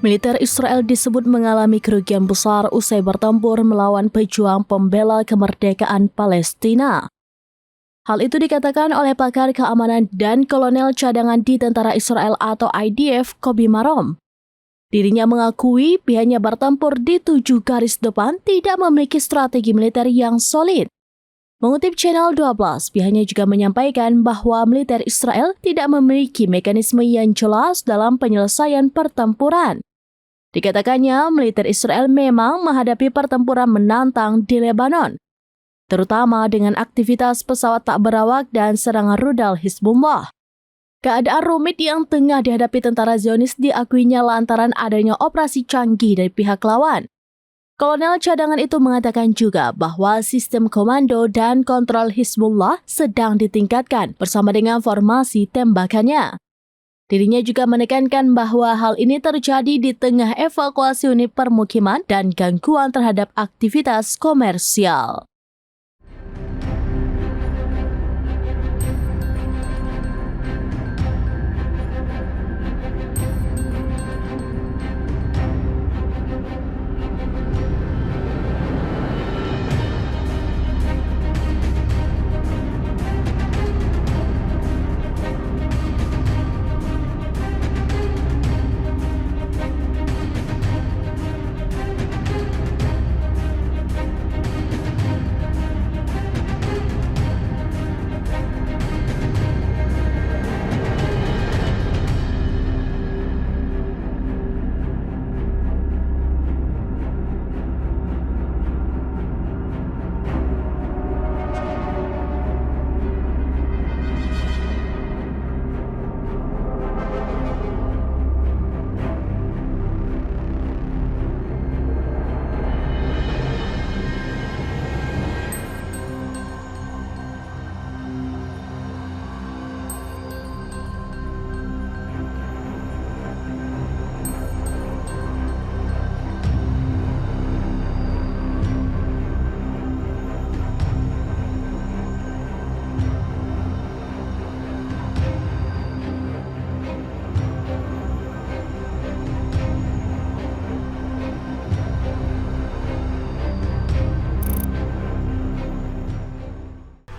Militer Israel disebut mengalami kerugian besar usai bertempur melawan pejuang pembela kemerdekaan Palestina. Hal itu dikatakan oleh pakar keamanan dan kolonel cadangan di tentara Israel atau IDF, Kobi Marom. Dirinya mengakui pihaknya bertempur di 7 garis depan tidak memiliki strategi militer yang solid. Mengutip Channel 12, pihaknya juga menyampaikan bahwa militer Israel tidak memiliki mekanisme yang jelas dalam penyelesaian pertempuran. Dikatakannya, militer Israel memang menghadapi pertempuran menantang di Lebanon, terutama dengan aktivitas pesawat tak berawak dan serangan rudal Hizbullah. Keadaan rumit yang tengah dihadapi tentara Zionis diakuinya lantaran adanya operasi canggih dari pihak lawan. Kolonel cadangan itu mengatakan juga bahwa sistem komando dan kontrol Hizbullah sedang ditingkatkan bersama dengan formasi tembakannya. Dirinya juga menekankan bahwa hal ini terjadi di tengah evakuasi unit permukiman dan gangguan terhadap aktivitas komersial.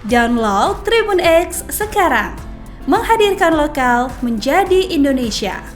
Download Tribun X sekarang, menghadirkan lokal menjadi Indonesia.